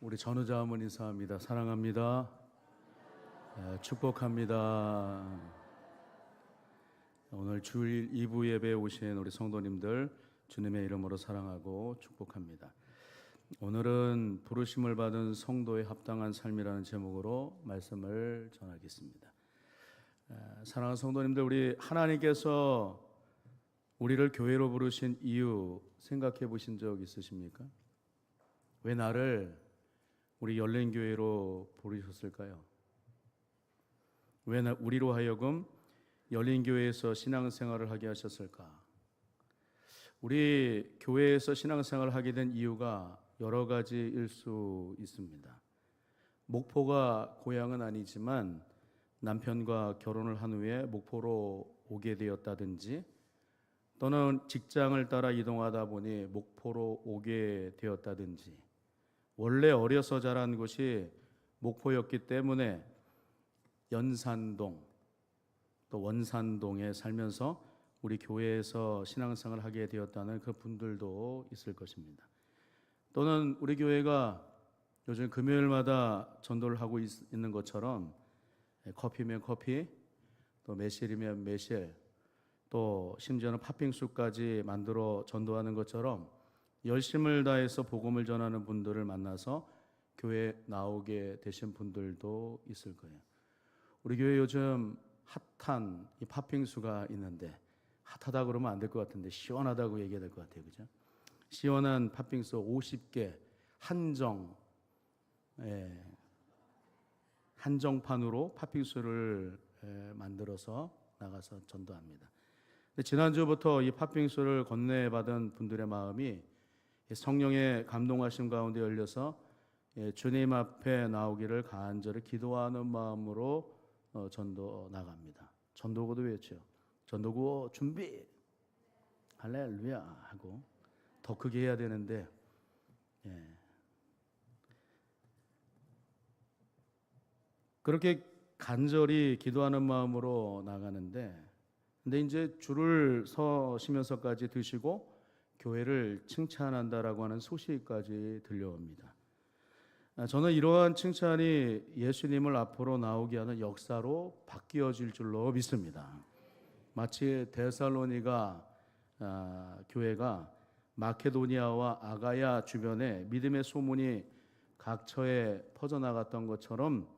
우리 전우자 어머니 인사합니다. 사랑합니다. 축복합니다. 오늘 주일 2부 예배에 오신 우리 성도님들 주님의 이름으로 사랑하고 축복합니다. 오늘은 부르심을 받은 성도에 합당한 삶이라는 제목으로 말씀을 전하겠습니다. 사랑하는 성도님들, 우리 하나님께서 우리를 교회로 부르신 이유 생각해 보신 적 있으십니까? 왜 나를 우리 열린교회로 부르셨을까요? 왜 우리로 하여금 열린교회에서 신앙생활을 하게 하셨을까? 우리 교회에서 신앙생활을 하게 된 이유가 여러 가지일 수 있습니다. 목포가 고향은 아니지만 남편과 결혼을 한 후에 목포로 오게 되었다든지, 또는 직장을 따라 이동하다 보니 목포로 오게 되었다든지, 원래 어려서 자란 곳이 목포였기 때문에 연산동 또 원산동에 살면서 우리 교회에서 신앙생활을 하게 되었다는 그 분들도 있을 것입니다. 또는 우리 교회가 요즘 금요일마다 전도를 하고 있는 것처럼 커피면 커피, 또 매실이면 매실, 또 심지어는 팥빙수까지 만들어 전도하는 것처럼 열심을 다해서 복음을 전하는 분들을 만나서 교회에 나오게 되신 분들도 있을 거예요. 우리 교회 요즘 핫한 이 팥빙수가 있는데, 핫하다 그러면 안 될 것 같은데 시원하다고 얘기해야 될 것 같아요. 그죠? 시원한 팥빙수 50개 한정판으로 팥빙수를 만들어서 나가서 전도합니다. 지난주부터 이 팥빙수를 건네받은 분들의 마음이 성령의 감동하심 가운데 열려서 주님 앞에 나오기를 간절히 기도하는 마음으로 전도 나갑니다. 전도구도 외쳐. 전도구 준비! 할렐루야! 하고 더 크게 해야 되는데, 그렇게 간절히 기도하는 마음으로 나가는데, 근데 이제 줄을 서시면서까지 드시고 교회를 칭찬한다라고 하는 소식까지 들려옵니다. 저는 이러한 칭찬이 예수님을 앞으로 나오게 하는 역사로 바뀌어질 줄로 믿습니다. 마치 데살로니가 교회가 마케도니아와 아가야 주변에 믿음의 소문이 각처에 퍼져나갔던 것처럼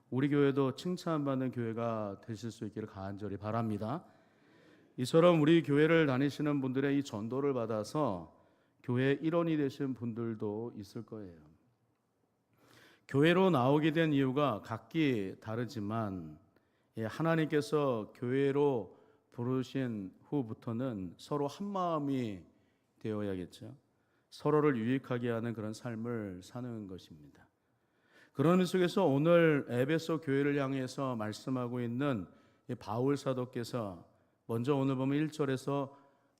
우리 교회도 칭찬받는 교회가 되실 수 있기를 간절히 바랍니다. 이처럼 우리 교회를 다니시는 분들의 이 전도를 받아서 교회의 일원이 되신 분들도 있을 거예요. 교회로 나오게 된 이유가 각기 다르지만 하나님께서 교회로 부르신 후부터는 서로 한 마음이 되어야겠죠. 서로를 유익하게 하는 그런 삶을 사는 것입니다. 그런 의미 속에서 오늘 에베소 교회를 향해서 말씀하고 있는 바울 사도께서 먼저 오늘 보면 1절에서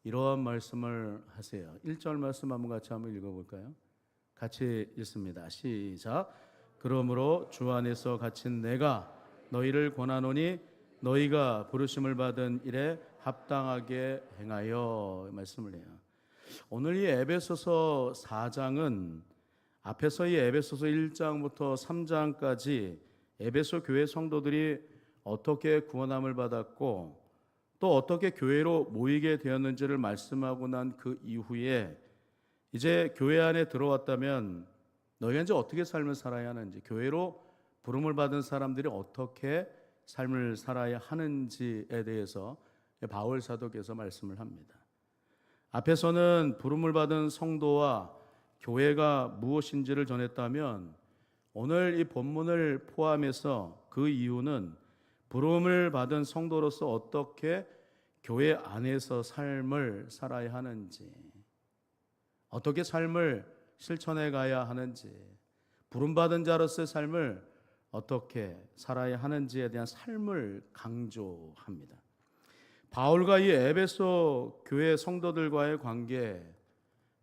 이러한 말씀을 하세요. 1절 말씀 한번 읽어볼까요? 같이 읽습니다. 시작. 그러므로 주 안에서 갇힌 내가 너희를 권하노니 너희가 부르심을 받은 일에 합당하게 행하여, 말씀을 해요. 오늘 이 에베소서 4장은 앞에서 이 에베소서 1장부터 3장까지 에베소 교회 성도들이 어떻게 구원함을 받았고 또 어떻게 교회로 모이게 되었는지를 말씀하고 난 그 이후에 이제 교회 안에 들어왔다면 너희가 이제 어떻게 삶을 살아야 하는지, 교회로 부름을 받은 사람들이 어떻게 삶을 살아야 하는지에 대해서 바울 사도께서 말씀을 합니다. 앞에서는 부름을 받은 성도와 교회가 무엇인지를 전했다면 오늘 이 본문을 포함해서 그 이유는 부름을 받은 성도로서 어떻게 교회 안에서 삶을 살아야 하는지, 어떻게 삶을 실천해 가야 하는지, 부름받은 자로서의 삶을 어떻게 살아야 하는지에 대한 삶을 강조합니다. 바울과 이 에베소 교회 성도들과의 관계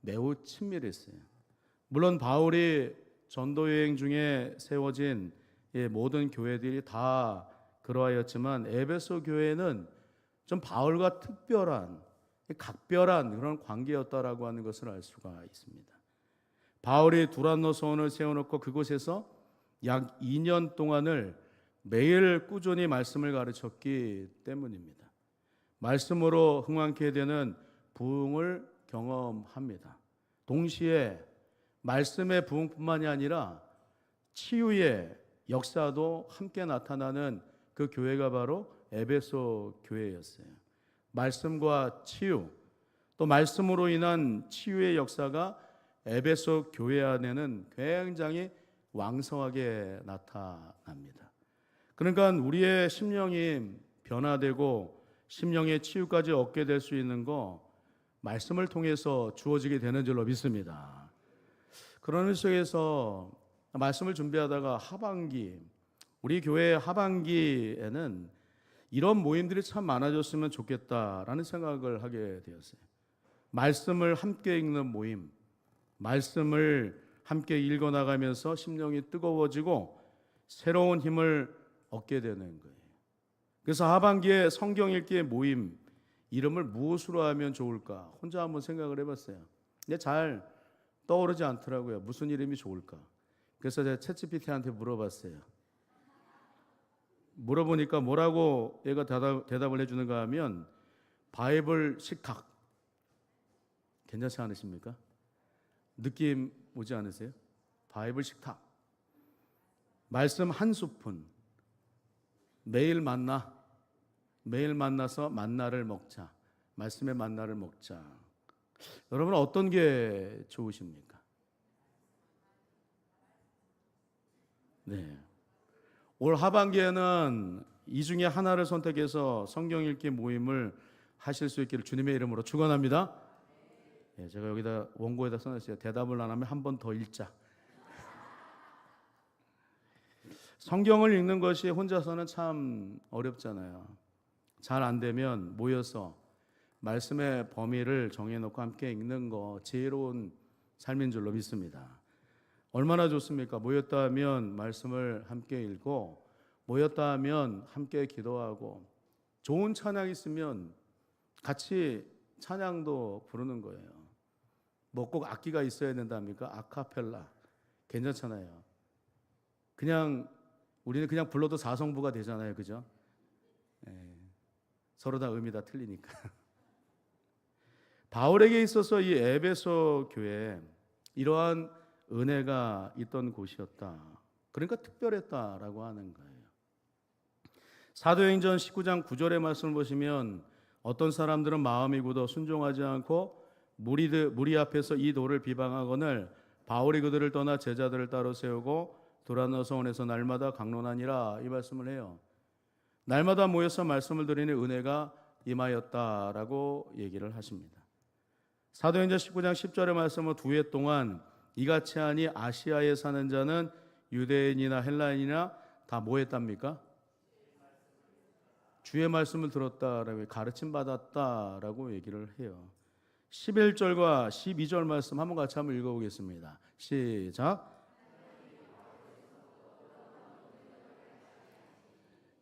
매우 친밀했어요. 물론 바울이 전도여행 중에 세워진 모든 교회들이 다 그러하였지만 에베소 교회는 좀 바울과 특별한, 각별한 그런 관계였다라고 하는 것을 알 수가 있습니다. 바울이 두란노 서원을 세워놓고 그곳에서 약 2년 동안을 매일 꾸준히 말씀을 가르쳤기 때문입니다. 말씀으로 흥왕케 되는 부흥을 경험합니다. 동시에 말씀의 부흥뿐만이 아니라 치유의 역사도 함께 나타나는 그 교회가 바로 에베소 교회였어요. 말씀과 치유, 또 말씀으로 인한 치유의 역사가 에베소 교회 안에는 굉장히 왕성하게 나타납니다. 그러니까 우리의 심령이 변화되고 심령의 치유까지 얻게 될 수 있는 거 말씀을 통해서 주어지게 되는 줄로 믿습니다. 그런 속에서 말씀을 준비하다가 하반기, 우리 교회 하반기에는 이런 모임들이 참 많아졌으면 좋겠다라는 생각을 하게 되었어요. 말씀을 함께 읽는 모임, 말씀을 함께 읽어나가면서 심령이 뜨거워지고 새로운 힘을 얻게 되는 거예요. 그래서 하반기에 성경 읽기 모임 이름을 무엇으로 하면 좋을까 혼자 한번 생각을 해봤어요. 근데 잘 떠오르지 않더라고요. 무슨 이름이 좋을까. 그래서 제가 챗GPT한테 물어봤어요. 물어보니까 뭐라고 얘가 대답을 해주는가 하면 바이블 식탁. 괜찮지 않으십니까? 느낌 오지 않으세요? 바이블 식탁. 말씀 한 스푼. 매일 만나서 만나를 먹자. 말씀의 만나를 먹자. 여러분 어떤 게 좋으십니까? 네. 올 하반기에는 이 중에 하나를 선택해서 성경 읽기 모임을 하실 수 있기를 주님의 이름으로 축원합니다. 네, 제가 여기다 원고에다 써놨어요. 대답을 안 하면 한 번 더 읽자. 성경을 읽는 것이 혼자서는 참 어렵잖아요. 잘 안 되면 모여서 말씀의 범위를 정해놓고 함께 읽는 거 지혜로운 삶인 줄로 믿습니다. 얼마나 좋습니까? 모였다 하면 말씀을 함께 읽고 모였다 하면 함께 기도하고 좋은 찬양 있으면 같이 찬양도 부르는 거예요. 뭐 꼭 악기가 있어야 된답니까? 아카펠라 괜찮잖아요. 그냥 우리는 그냥 불러도 사성부가 되잖아요. 그죠? 서로 다 의미 다 틀리니까. 바울에게 있어서 이 에베소 교회에 이러한 은혜가 있던 곳이었다. 그러니까 특별했다라고 하는 거예요. 사도행전 19장 9절의 말씀을 보시면 어떤 사람들은 마음이 굳어 순종하지 않고 무리 앞에서 이 도를 비방하거늘 바울이 그들을 떠나 제자들을 따로 세우고 두란노 서원에서 날마다 강론하니라 이 말씀을 해요. 날마다 모여서 말씀을 드리는 은혜가 임하였다라고 얘기를 하십니다. 사도행전 19장 10절의 말씀은 2해 동안 이같이 하니 아시아에 사는 자는 유대인이나 헬라인이나 다 뭐 했답니까? 주의 말씀을 들었다라고 가르침 받았다라고 얘기를 해요. 11절과 12절 말씀 한번 같이 한번 읽어보겠습니다. 시작.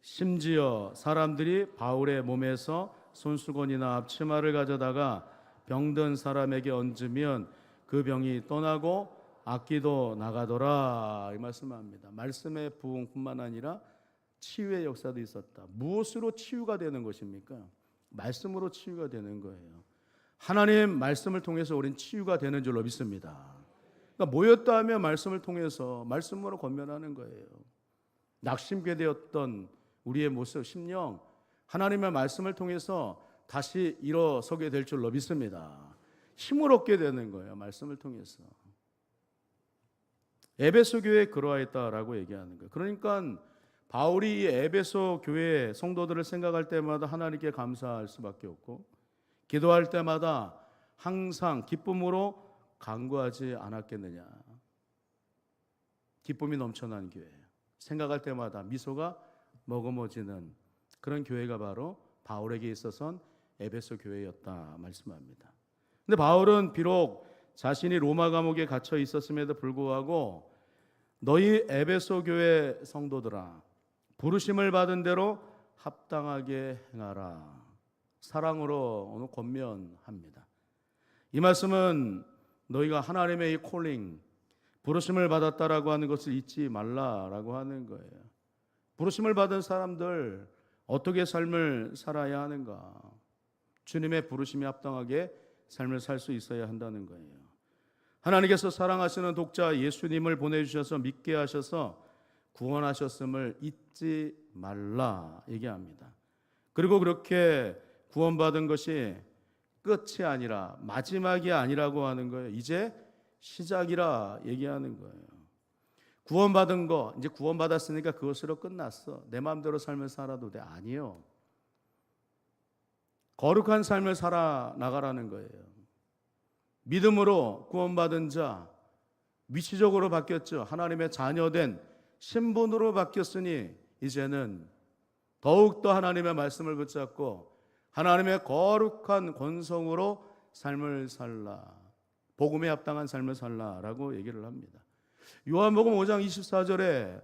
심지어 사람들이 바울의 몸에서 손수건이나 앞치마를 가져다가 병든 사람에게 얹으면 그 병이 떠나고 악기도 나가더라 이 말씀합니다. 말씀의 부흥뿐만 아니라 치유의 역사도 있었다. 무엇으로 치유가 되는 것입니까? 말씀으로 치유가 되는 거예요. 하나님 말씀을 통해서 우린 치유가 되는 줄로 믿습니다. 그러니까 모였다 하면 말씀을 통해서 말씀으로 권면하는 거예요. 낙심게 되었던 우리의 모습, 심령 하나님의 말씀을 통해서 다시 일어서게 될 줄로 믿습니다. 힘을 얻게 되는 거예요. 말씀을 통해서. 에베소 교회에 그러하였다라고 얘기하는 거예요. 그러니까 바울이 이 에베소 교회 성도들을 생각할 때마다 하나님께 감사할 수밖에 없고 기도할 때마다 항상 기쁨으로 간구하지 않았겠느냐. 기쁨이 넘쳐난 교회. 생각할 때마다 미소가 머금어지는 그런 교회가 바로 바울에게 있어서는 에베소 교회였다 말씀합니다. 근데 바울은 비록 자신이 로마 감옥에 갇혀 있었음에도 불구하고 너희 에베소 교회 성도들아 부르심을 받은 대로 합당하게 행하라. 사랑으로 오늘 권면합니다. 이 말씀은 너희가 하나님의 이 콜링, 부르심을 받았다라고 하는 것을 잊지 말라라고 하는 거예요. 부르심을 받은 사람들 어떻게 삶을 살아야 하는가? 주님의 부르심에 합당하게 삶을 살 수 있어야 한다는 거예요. 하나님께서 사랑하시는 독자 예수님을 보내주셔서 믿게 하셔서 구원하셨음을 잊지 말라 얘기합니다. 그리고 그렇게 구원받은 것이 끝이 아니라 마지막이 아니라고 하는 거예요. 이제 시작이라 얘기하는 거예요. 구원받은 거, 이제 구원받았으니까 그것으로 끝났어. 내 마음대로 삶을 살아도 돼. 아니요. 거룩한 삶을 살아나가라는 거예요. 믿음으로 구원받은 자, 위치적으로 바뀌었죠. 하나님의 자녀된 신분으로 바뀌었으니 이제는 더욱더 하나님의 말씀을 붙잡고 하나님의 거룩한 권성으로 삶을 살라. 복음에 합당한 삶을 살라라고 얘기를 합니다. 요한복음 5장 24절에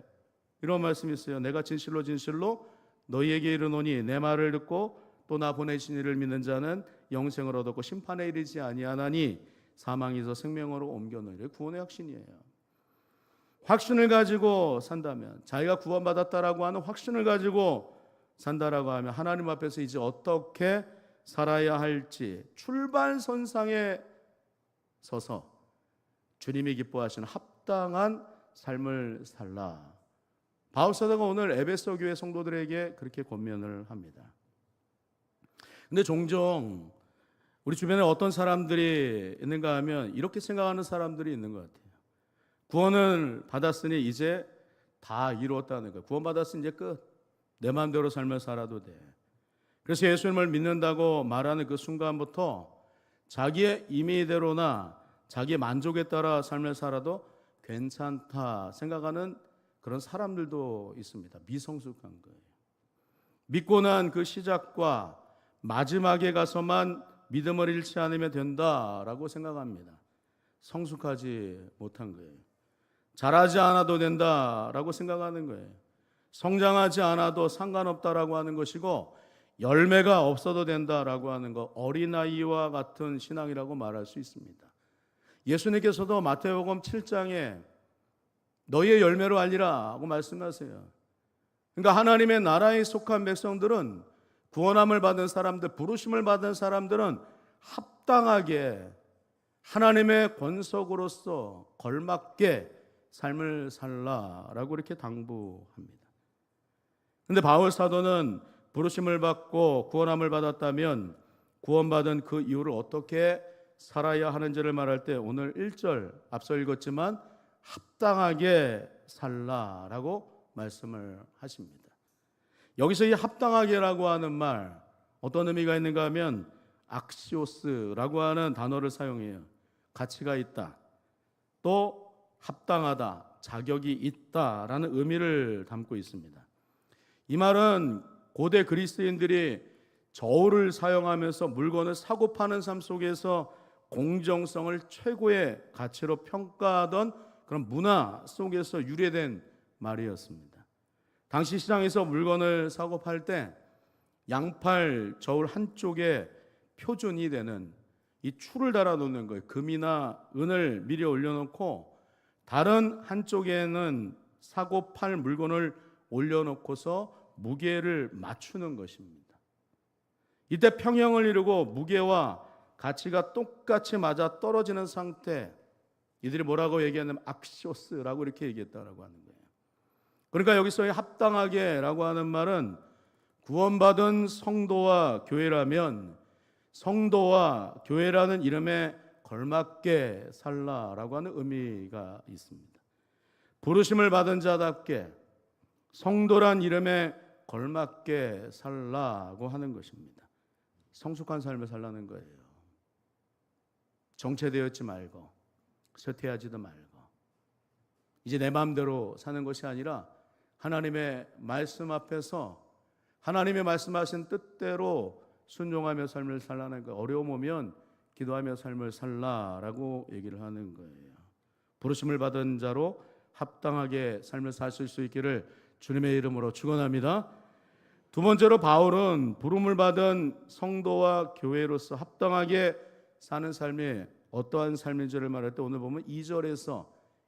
이런 말씀이 있어요. 내가 진실로 진실로 너희에게 이르노니 내 말을 듣고 또 나 보내신 이를 믿는 자는 영생을 얻었고 심판에 이르지 아니하나니 사망에서 생명으로 옮겨놓으리. 구원의 확신이에요. 확신을 가지고 산다면, 자기가 구원받았다라고 하는 확신을 가지고 산다라고 하면 하나님 앞에서 이제 어떻게 살아야 할지 출발선상에 서서 주님이 기뻐하시는 합당한 삶을 살라. 바울 사도가 오늘 에베소 교회 성도들에게 그렇게 권면을 합니다. 근데 종종 우리 주변에 어떤 사람들이 있는가 하면 이렇게 생각하는 사람들이 있는 것 같아요. 구원을 받았으니 이제 다 이루었다는 거예요. 구원받았으니 이제 끝. 내 마음대로 삶을 살아도 돼. 그래서 예수님을 믿는다고 말하는 그 순간부터 자기의 임의대로나 자기의 만족에 따라 삶을 살아도 괜찮다 생각하는 그런 사람들도 있습니다. 미성숙한 거예요. 믿고 난 그 시작과 마지막에 가서만 믿음을 잃지 않으면 된다라고 생각합니다. 성숙하지 못한 거예요. 잘하지 않아도 된다라고 생각하는 거예요. 성장하지 않아도 상관없다라고 하는 것이고 열매가 없어도 된다라고 하는 거, 어린아이와 같은 신앙이라고 말할 수 있습니다. 예수님께서도 마태복음 7장에 너희의 열매로 알리라 하고 말씀하세요. 그러니까 하나님의 나라에 속한 백성들은, 구원함을 받은 사람들, 부르심을 받은 사람들은 합당하게 하나님의 권속으로서 걸맞게 삶을 살라라고 이렇게 당부합니다. 그런데 바울 사도는 부르심을 받고 구원함을 받았다면 구원받은 그 이유를 어떻게 살아야 하는지를 말할 때 오늘 1절 앞서 읽었지만 합당하게 살라라고 말씀을 하십니다. 여기서 이 합당하게라고 하는 말 어떤 의미가 있는가 하면 악시오스라고 하는 단어를 사용해요. 가치가 있다, 또 합당하다, 자격이 있다라는 의미를 담고 있습니다. 이 말은 고대 그리스인들이 저울을 사용하면서 물건을 사고 파는 삶 속에서 공정성을 최고의 가치로 평가하던 그런 문화 속에서 유래된 말이었습니다. 당시 시장에서 물건을 사고 팔 때 양팔 저울 한쪽에 표준이 되는 이 추를 달아놓는 거예요. 금이나 은을 미리 올려놓고 다른 한쪽에는 사고 팔 물건을 올려놓고서 무게를 맞추는 것입니다. 이때 평형을 이루고 무게와 가치가 똑같이 맞아 떨어지는 상태, 이들이 뭐라고 얘기하냐면 악시오스라고 이렇게 얘기했다라고 하는 거예요. 그러니까 여기서의 합당하게라고 하는 말은 구원받은 성도와 교회라면 성도와 교회라는 이름에 걸맞게 살라라고 하는 의미가 있습니다. 부르심을 받은 자답게 성도란 이름에 걸맞게 살라고 하는 것입니다. 성숙한 삶을 살라는 거예요. 정체되어 있지 말고 쇠퇴하지도 말고 이제 내 마음대로 사는 것이 아니라 하나님의 말씀 앞에서 하나님의 말씀하신 뜻대로 순종하며 삶을 살라는 거예요. 어려움 오면 기도하며 삶을 살라라고 얘기를 하는 거예요. 부르심을 받은 자로 합당하게 삶을 사실 수 있기를 주님의 이름으로 축원합니다. 두 번째로 바울은 부름을 받은 성도와 교회로서 합당하게 사는 삶이 어떠한 삶인지를 말할 때 오늘 보면 2절에서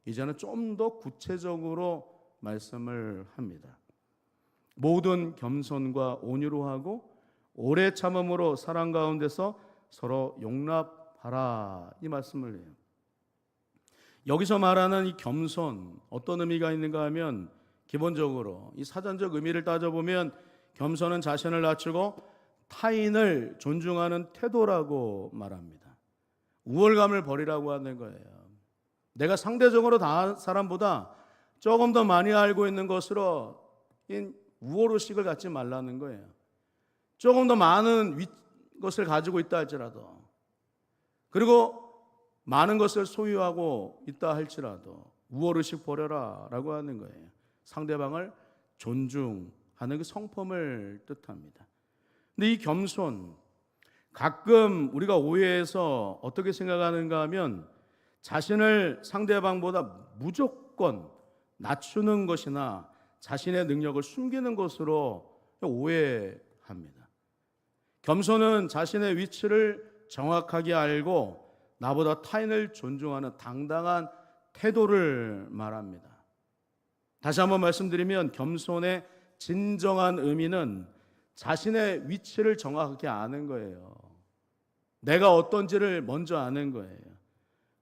이제는 좀 더 구체적으로 말씀을 합니다. 모든 겸손과 온유로 하고 오래 참음으로 사랑 가운데서 서로 용납하라, 이 말씀을 해요. 여기서 말하는 이 겸손, 어떤 의미가 있는가 하면 기본적으로 이 사전적 의미를 따져보면 겸손은 자신을 낮추고 타인을 존중하는 태도라고 말합니다. 우월감을 버리라고 하는 거예요. 내가 상대적으로 다른 사람보다 조금 더 많이 알고 있는 것으로 우월의식을 갖지 말라는 거예요. 조금 더 많은 것을 가지고 있다 할지라도, 그리고 많은 것을 소유하고 있다 할지라도 우월의식 버려라 라고 하는 거예요. 상대방을 존중하는 그 성품을 뜻합니다. 근데 이 겸손, 가끔 우리가 오해해서 어떻게 생각하는가 하면 자신을 상대방보다 무조건 낮추는 것이나 자신의 능력을 숨기는 것으로 오해합니다. 겸손은 자신의 위치를 정확하게 알고 나보다 타인을 존중하는 당당한 태도를 말합니다. 다시 한번 말씀드리면 겸손의 진정한 의미는 자신의 위치를 정확하게 아는 거예요. 내가 어떤지를 먼저 아는 거예요.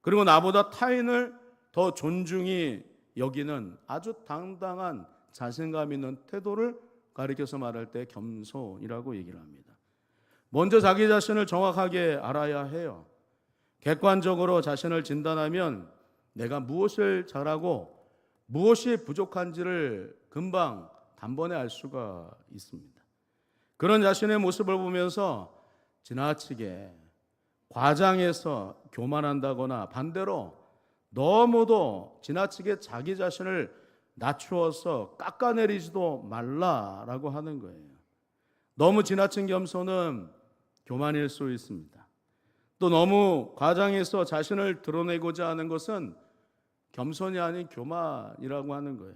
그리고 나보다 타인을 더 존중히 여기는 아주 당당한 자신감 있는 태도를 가리켜서 말할 때 겸손이라고 얘기를 합니다. 먼저 자기 자신을 정확하게 알아야 해요. 객관적으로 자신을 진단하면 내가 무엇을 잘하고 무엇이 부족한지를 금방 단번에 알 수가 있습니다. 그런 자신의 모습을 보면서 지나치게 과장해서 교만한다거나 반대로 너무도 지나치게 자기 자신을 낮추어서 깎아내리지도 말라라고 하는 거예요. 너무 지나친 겸손은 교만일 수 있습니다. 또 너무 과장해서 자신을 드러내고자 하는 것은 겸손이 아닌 교만이라고 하는 거예요.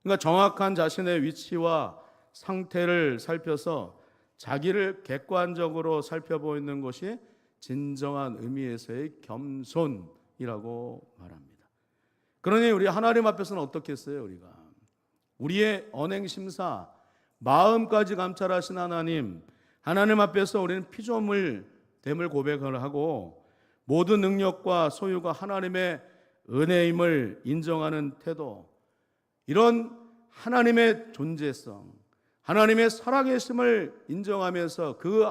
그러니까 정확한 자신의 위치와 상태를 살펴서 자기를 객관적으로 살펴보는 것이 진정한 의미에서의 겸손이라고 말합니다. 그러니 우리 하나님 앞에서는 어떻게 했어요? 우리의 언행심사, 마음까지 감찰하신 하나님 앞에서 우리는 피조물됨을 고백을 하고 모든 능력과 소유가 하나님의 은혜임을 인정하는 태도, 이런 하나님의 존재성, 하나님의 살아계심을 인정하면서 그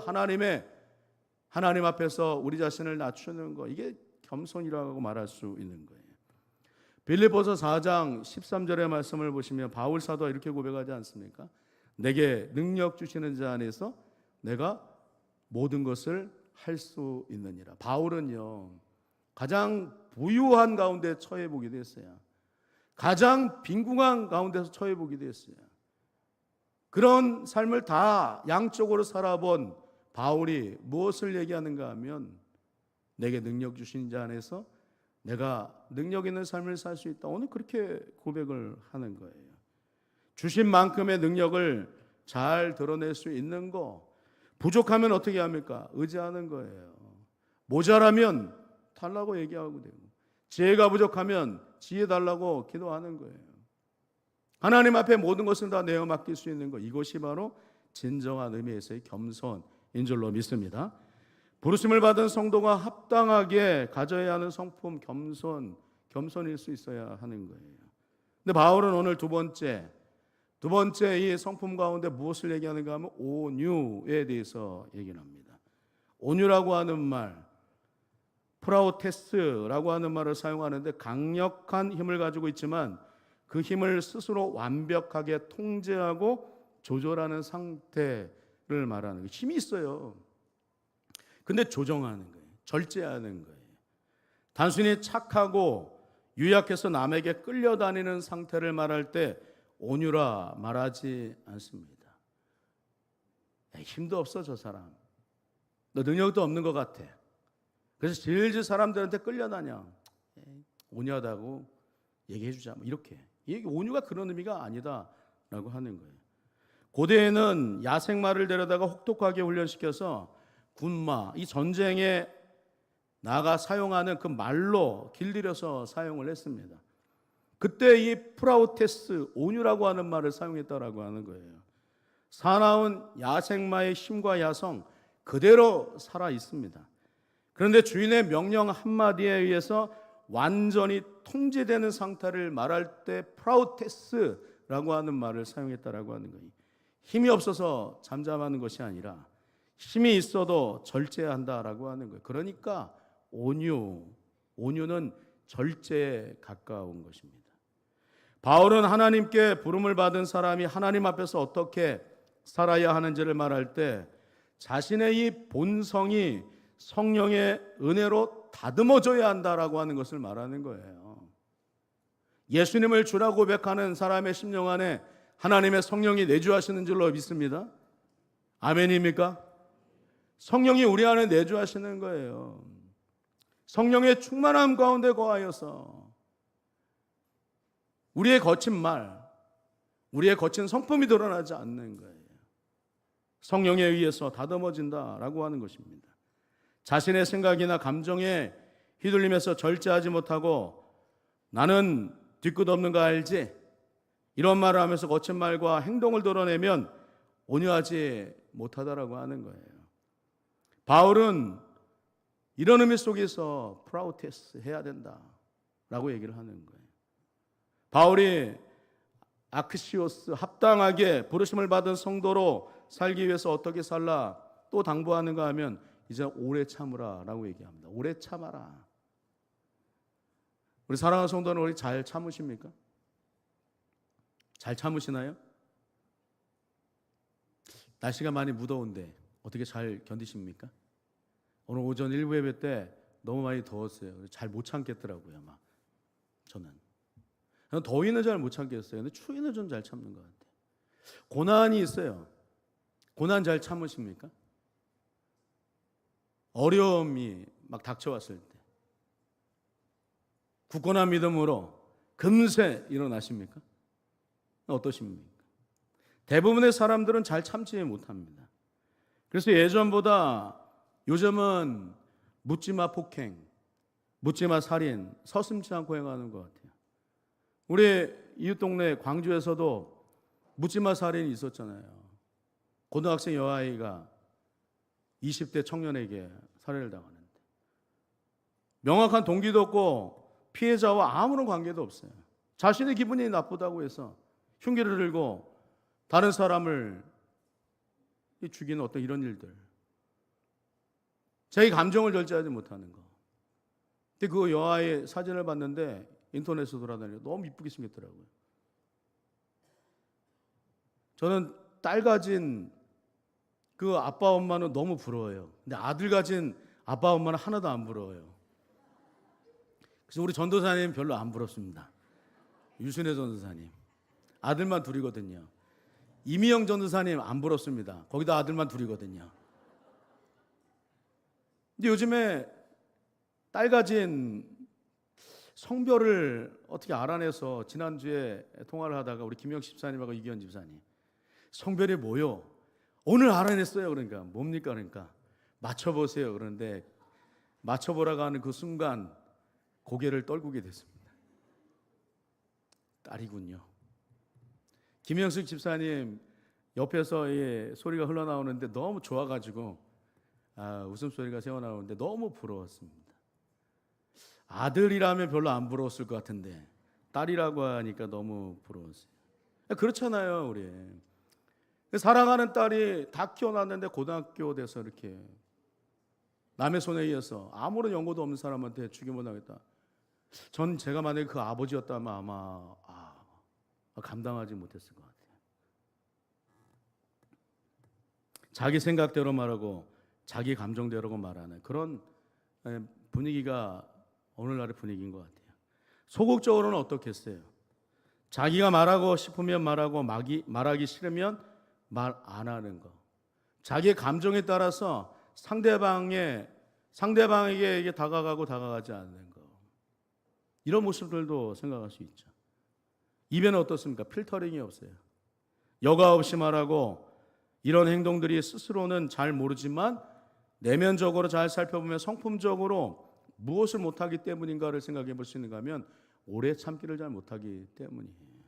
하나님 앞에서 우리 자신을 낮추는 것, 이게 겸손이라고 말할 수 있는 거예요. 빌립보서 4장 13절의 말씀을 보시면 바울 사도가 이렇게 고백하지 않습니까? 내게 능력 주시는 자 안에서 내가 모든 것을 할 수 있느니라. 바울은요, 가장 부유한 가운데 처해 보기도 했어요. 가장 빈궁한 가운데서 처해 보기도 했어요. 그런 삶을 다 양쪽으로 살아본 바울이 무엇을 얘기하는가 하면 내게 능력 주신 자 안에서 내가 능력 있는 삶을 살 수 있다. 오늘 그렇게 고백을 하는 거예요. 주신 만큼의 능력을 잘 드러낼 수 있는 거, 부족하면 어떻게 합니까? 의지하는 거예요. 모자라면 달라고 얘기하고 되고, 지혜가 부족하면 지혜 달라고 기도하는 거예요. 하나님 앞에 모든 것을 다 내어 맡길 수 있는 것, 이것이 바로 진정한 의미에서의 겸손인 줄로 믿습니다. 부르심을 받은 성도가 합당하게 가져야 하는 성품, 겸손일 수 있어야 하는 거예요. 근데 바울은 오늘 두 번째 이 성품 가운데 무엇을 얘기하는가 하면 온유에 대해서 얘기를 합니다. 온유라고 하는 말, 프라우테스라고 하는 말을 사용하는데 강력한 힘을 가지고 있지만 그 힘을 스스로 완벽하게 통제하고 조절하는 상태를 말하는 거예요. 힘이 있어요. 근데 조정하는 거예요. 절제하는 거예요. 단순히 착하고 유약해서 남에게 끌려다니는 상태를 말할 때 온유라 말하지 않습니다. 힘도 없어 저 사람. 너 능력도 없는 것 같아. 그래서 질질 사람들한테 끌려다녀. 온유하다고 얘기해 주자. 이렇게. 온유가 그런 의미가 아니다라고 하는 거예요. 고대에는 야생마를 데려다가 혹독하게 훈련시켜서 군마, 이 전쟁에 나아가 사용하는 그 말로 길들여서 사용을 했습니다. 그때 이 프라우테스, 온유라고 하는 말을 사용했다라고 하는 거예요. 사나운 야생마의 힘과 야성 그대로 살아 있습니다. 그런데 주인의 명령 한마디에 의해서 완전히 통제되는 상태를 말할 때 프라우테스라고 하는 말을 사용했다라고 하는 거예요. 힘이 없어서 잠잠하는 것이 아니라 힘이 있어도 절제한다라고 하는 거예요. 그러니까 온유는 절제에 가까운 것입니다. 바울은 하나님께 부름을 받은 사람이 하나님 앞에서 어떻게 살아야 하는지를 말할 때 자신의 이 본성이 성령의 은혜로 다듬어져야 한다라고 하는 것을 말하는 거예요. 예수님을 주라고 고백하는 사람의 심령 안에 하나님의 성령이 내주하시는 줄로 믿습니다. 아멘입니까? 성령이 우리 안에 내주하시는 거예요. 성령의 충만함 가운데 거하여서 우리의 거친 말, 우리의 거친 성품이 드러나지 않는 거예요. 성령에 의해서 다듬어진다라고 하는 것입니다. 자신의 생각이나 감정에 휘둘림에서 절제하지 못하고 나는 뒤끝 없는 거 알지? 이런 말을 하면서 거친 말과 행동을 드러내면 온유하지 못하다라고 하는 거예요. 바울은 이런 의미 속에서 프라우테스 해야 된다라고 얘기를 하는 거예요. 바울이 아크시오스 합당하게 부르심을 받은 성도로 살기 위해서 어떻게 살라 또 당부하는가 하면 이제 오래 참으라 라고 얘기합니다. 오래 참아라. 우리 사랑하는 성도는 우리 잘 참으십니까? 잘 참으시나요? 날씨가 많이 무더운데 어떻게 잘 견디십니까? 오늘 오전 1부 예배 때 너무 많이 더웠어요. 잘 못 참겠더라고요. 막 저는 더위는 잘 못 참겠어요. 근데 추위는 좀 잘 참는 것 같아요. 고난이 있어요. 고난 잘 참으십니까? 어려움이 막 닥쳐왔을 때 굳건한 믿음으로 금세 일어나십니까? 어떠십니까? 대부분의 사람들은 잘 참지 못합니다. 그래서 예전보다 요즘은 묻지마 폭행, 묻지마 살인 서슴지 않고 행하는 것 같아요. 우리 이웃 동네 광주에서도 묻지마 살인이 있었잖아요. 고등학생 여아이가 20대 청년에게 살해를 당하는데 명확한 동기도 없고 피해자와 아무런 관계도 없어요. 자신의 기분이 나쁘다고 해서 흉기를 들고 다른 사람을 죽이는 어떤 이런 일들, 자기 감정을 절제하지 못하는 거. 근데 그 여아의 사진을 봤는데 인터넷에서 돌아다니고 너무 이쁘게 생겼더라고요. 저는 딸 가진 그 아빠 엄마는 너무 부러워요. 근데 아들 가진 아빠 엄마는 하나도 안 부러워요. 그래서 우리 전도사님 별로 안 부럽습니다. 유순혜 전도사님 아들만 둘이거든요. 이미영 전도사님 안 부럽습니다. 거기다 아들만 둘이거든요. 근데 요즘에 딸 가진 성별을 어떻게 알아내서 지난주에 통화를 하다가 우리 김영식 집사님하고 이기현 집사님 성별이 뭐요? 오늘 알아냈어요. 그러니까 뭡니까? 그러니까 맞춰보세요. 그런데 맞춰보라고 하는 그 순간 고개를 떨구게 됐습니다. 딸이군요. 김영식 집사님 옆에서 소리가 흘러나오는데 너무 좋아가지고 웃음소리가 새어나오는데 너무 부러웠습니다. 아들이라면 별로 안 부러웠을 것 같은데 딸이라고 하니까 너무 부러웠어요. 그렇잖아요. 우리 사랑하는 딸이 다 키워놨는데 고등학교 돼서 이렇게 남의 손에 의해서 아무런 연고도 없는 사람한테 죽임을 당했다. 전 제가 만약에 그 아버지였다면 아마 감당하지 못했을 것 같아요. 자기 생각대로 말하고 자기 감정대로 말하는 그런 분위기가 오늘날의 분위기인 것 같아요. 소극적으로는 어떻겠어요? 자기가 말하고 싶으면 말하고 말하기 싫으면 말 안 하는 거. 자기의 감정에 따라서 상대방에게 다가가고 다가가지 않는 거. 이런 모습들도 생각할 수 있죠. 입에는 어떻습니까? 필터링이 없어요. 여과 없이 말하고 이런 행동들이 스스로는 잘 모르지만 내면적으로 잘 살펴보면 성품적으로 무엇을 못하기 때문인가를 생각해 볼 수 있는가 하면 오래 참기를 잘 못하기 때문이에요.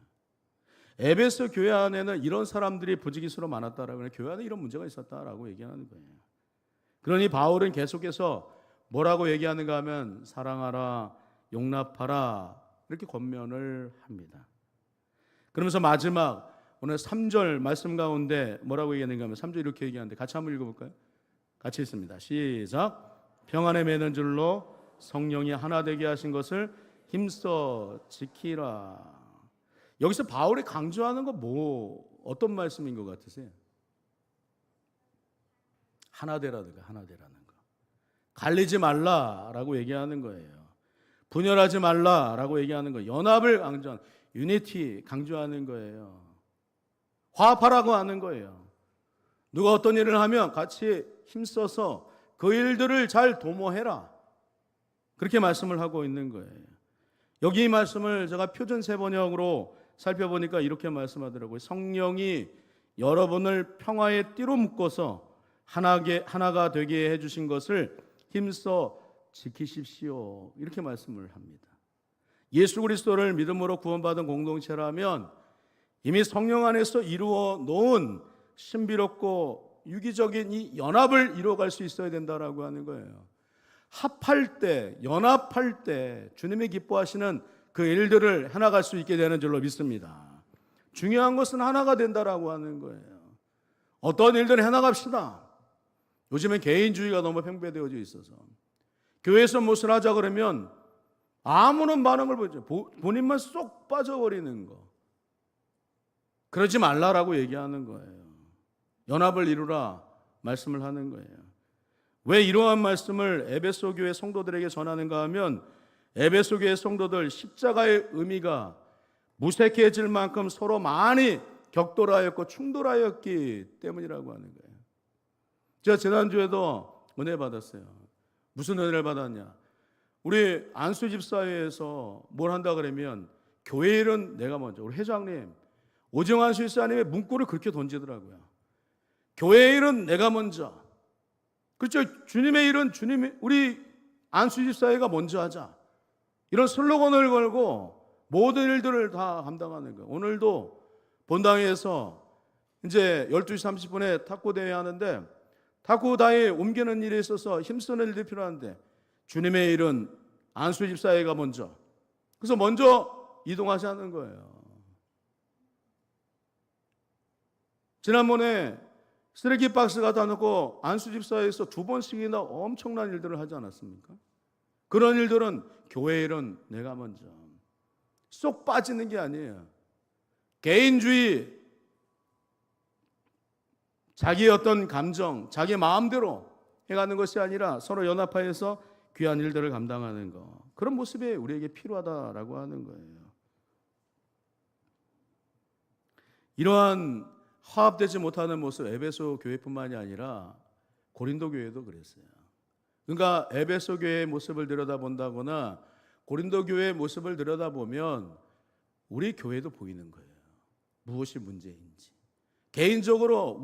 에베소 교회 안에는 이런 사람들이 부지기수로 많았다라고 하면 교회 안에 이런 문제가 있었다라고 얘기하는 거예요. 그러니 바울은 계속해서 뭐라고 얘기하는가 하면 사랑하라, 용납하라 이렇게 권면을 합니다. 그러면서 마지막 오늘 3절 말씀 가운데 뭐라고 얘기하는가 하면 3절 이렇게 얘기하는데 같이 한번 읽어볼까요? 같이 읽습니다. 시작. 평안에 매는 줄로 성령이 하나 되게 하신 것을 힘써 지키라. 여기서 바울이 강조하는 거 어떤 말씀인 것 같으세요? 하나 되라는 거, 하나 되라는 거. 갈리지 말라라고 얘기하는 거예요. 분열하지 말라라고 얘기하는 거예요. 연합을 강조하는, 유니티 강조하는 거예요. 화합하라고 하는 거예요. 누가 어떤 일을 하면 같이 힘써서 그 일들을 잘 도모해라. 그렇게 말씀을 하고 있는 거예요. 여기 이 말씀을 제가 표준 세번역으로 살펴보니까 이렇게 말씀하더라고요. 성령이 여러분을 평화의 띠로 묶어서 하나가 되게 해주신 것을 힘써 지키십시오. 이렇게 말씀을 합니다. 예수 그리스도를 믿음으로 구원받은 공동체라면 이미 성령 안에서 이루어 놓은 신비롭고 유기적인 이 연합을 이루어갈 수 있어야 된다라고 하는 거예요. 합할 때, 연합할 때 주님이 기뻐하시는 그 일들을 해나갈 수 있게 되는 줄로 믿습니다. 중요한 것은 하나가 된다라고 하는 거예요. 어떤 일들을 해나갑시다. 요즘엔 개인주의가 너무 팽배되어져 있어서 교회에서 무엇을 하자 그러면 아무런 반응을 보죠. 본인만 쏙 빠져버리는 거. 그러지 말라라고 얘기하는 거예요. 연합을 이루라 말씀을 하는 거예요. 왜 이러한 말씀을 에베소 교회 성도들에게 전하는가 하면 에베소 교회 성도들 십자가의 의미가 무색해질 만큼 서로 많이 격돌하였고 충돌하였기 때문이라고 하는 거예요. 제가 지난주에도 은혜 받았어요. 무슨 은혜를 받았냐? 우리 안수 집사회에서 뭘 한다 그러면 교회 일은 내가 먼저, 우리 회장님 오정환 수사님의 문구를 그렇게 던지더라고요. 교회 일은 내가 먼저. 그렇죠. 주님의 일은 우리 안수 집사회가 먼저 하자. 이런 슬로건을 걸고 모든 일들을 다 감당하는 거예요. 오늘도 본당에서 이제 12시 30분에 탁구 대회 하는데 탁구 다에 옮기는 일에 있어서 힘쓰는 일들이 필요한데 주님의 일은 안수 집사회가 먼저. 그래서 먼저 이동하자는 거예요. 지난번에 쓰레기 박스 갖다 놓고 안수 집사회에서 2번씩이나 엄청난 일들을 하지 않았습니까? 그런 일들은 교회 일은 내가 먼저. 쏙 빠지는 게 아니에요. 개인주의, 자기의 어떤 감정, 자기 마음대로 해가는 것이 아니라 서로 연합하여서 귀한 일들을 감당하는 것. 그런 모습이 우리에게 필요하다라고 하는 거예요. 이러한 화합되지 못하는 모습 에베소 교회뿐만이 아니라 고린도 교회도 그랬어요. 그러니까 에베소 교회의 모습을 들여다본다거나 고린도 교회의 모습을 들여다보면 우리 교회도 보이는 거예요. 무엇이 문제인지. 개인적으로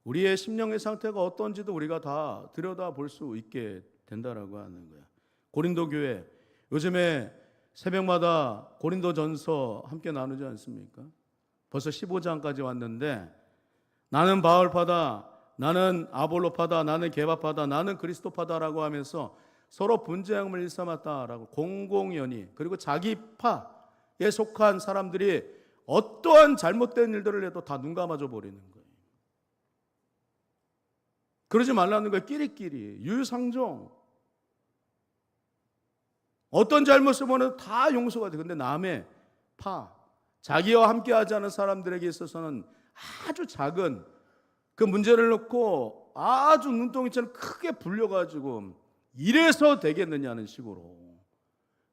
우리의 심령의 상태가 어떤지도 우리가 다 들여다볼 수 있게 된다라고 하는 거예요. 고린도 교회 요즘에 새벽마다 고린도전서 함께 나누지 않습니까? 벌써 15장까지 왔는데 나는 바울파다, 나는 아볼로파다, 나는 게바파다, 나는 그리스도파다라고 하면서 서로 분쟁을 일삼았다라고 공공연히, 그리고 자기 파에 속한 사람들이 어떠한 잘못된 일들을 해도 다 눈 감아줘 버리는 거예요. 그러지 말라는 거예요. 끼리끼리 유유상종. 어떤 잘못을 보면 다 용서가 돼. 근데 남의 파, 자기와 함께하지 않은 사람들에게 있어서는 아주 작은 그 문제를 놓고 아주 눈덩이처럼 크게 불려가지고 이래서 되겠느냐는 식으로,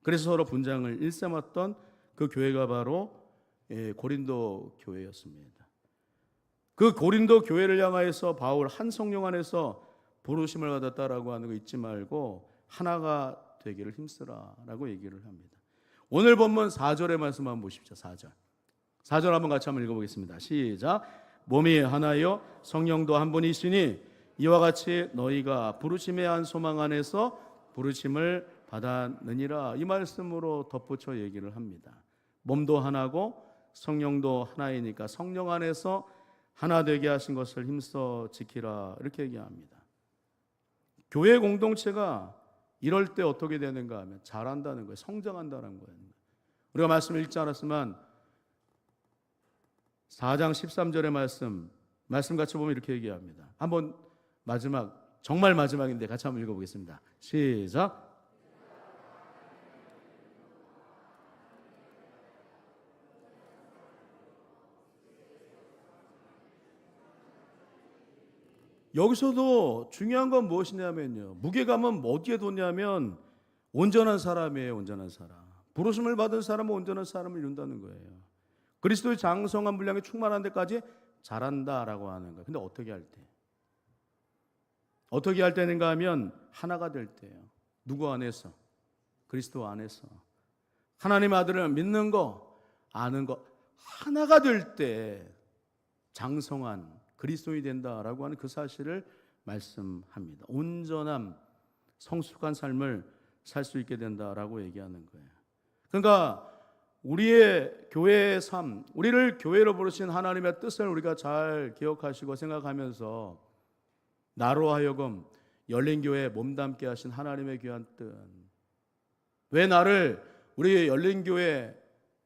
그래서 서로 분쟁을 일삼았던 그 교회가 바로 고린도 교회였습니다. 그 고린도 교회를 향하여서 바울 한 성령 안에서 부르심을 받았다라고 하는 거 잊지 말고 하나가 되기를 힘쓰라라고 얘기를 합니다. 오늘 본문 4절의 말씀 한번 보십시오. 4절 한번 같이 한번 읽어보겠습니다. 시작. 몸이 하나요 성령도 한 분이시니 이와 같이 너희가 부르심의 한 소망 안에서 부르심을 받았느니라. 이 말씀으로 덧붙여 얘기를 합니다. 몸도 하나고 성령도 하나이니까 성령 안에서 하나 되게 하신 것을 힘써 지키라, 이렇게 얘기합니다. 교회 공동체가 이럴 때 어떻게 되는가 하면 자란다는 거예요. 성장한다는 거예요. 우리가 말씀을 읽지 않았지만 4장 13절의 말씀 같이 보면 이렇게 얘기합니다. 한번 마지막, 정말 마지막인데 같이 한번 읽어보겠습니다. 시작. 여기서도 중요한 건 무엇이냐면요, 무게감은 어디에 뒀냐면 온전한 사람이에요. 온전한 사람. 부르심을 받은 사람은 온전한 사람을 이룬다는 거예요. 그리스도의 장성한 분량에 충만한 데까지 자란다라고 하는 거예요. 근데 어떻게 할 때? 어떻게 할 때는가 하면 하나가 될 때예요. 누구 안에서? 그리스도 안에서. 하나님 아들을 믿는 거, 아는 거, 하나가 될 때 장성한 그리스도인이 된다라고 하는 그 사실을 말씀합니다. 온전함, 성숙한 삶을 살 수 있게 된다라고 얘기하는 거예요. 그러니까 우리의 교회의 삶, 우리를 교회로 부르신 하나님의 뜻을 우리가 잘 기억하시고 생각하면서 나로 하여금 열린 교회에 몸담게 하신 하나님의 귀한 뜻, 왜 나를 우리 열린 교회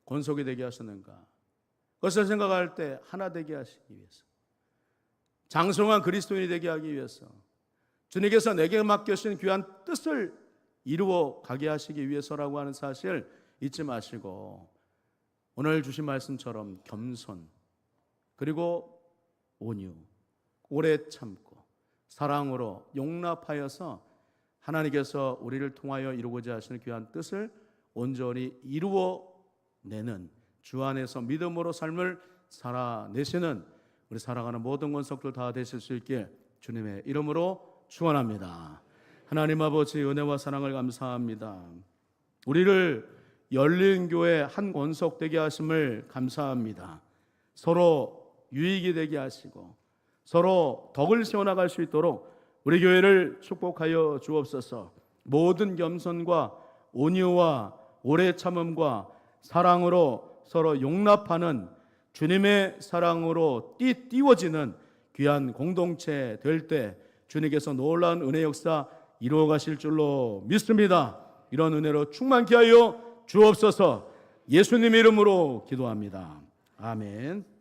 권속이 되게 하셨는가? 그것을 생각할 때 하나 되게 하시기 위해서, 장성한 그리스도인이 되게 하기 위해서, 주님께서 내게 맡겨주신 귀한 뜻을 이루어 가게 하시기 위해서라고 하는 사실 잊지 마시고, 오늘 주신 말씀처럼 겸손, 그리고 온유, 오래 참고 사랑으로 용납하여서 하나님께서 우리를 통하여 이루고자 하시는 귀한 뜻을 온전히 이루어내는, 주 안에서 믿음으로 삶을 살아내시는 우리 살아가는 모든 권속들 다 되실 수 있게 주님의 이름으로 축원합니다. 하나님 아버지, 은혜와 사랑을 감사합니다. 우리를 열린 교회 한 권속 되게 하심을 감사합니다. 서로 유익이 되게 하시고 서로 덕을 세워나갈 수 있도록 우리 교회를 축복하여 주옵소서. 모든 겸손과 온유와 오래 참음과 사랑으로 서로 용납하는 주님의 사랑으로 띄워지는 귀한 공동체 될 때 주님께서 놀라운 은혜 역사 이루어 가실 줄로 믿습니다. 이런 은혜로 충만케 하여 주옵소서. 예수님 이름으로 기도합니다. 아멘.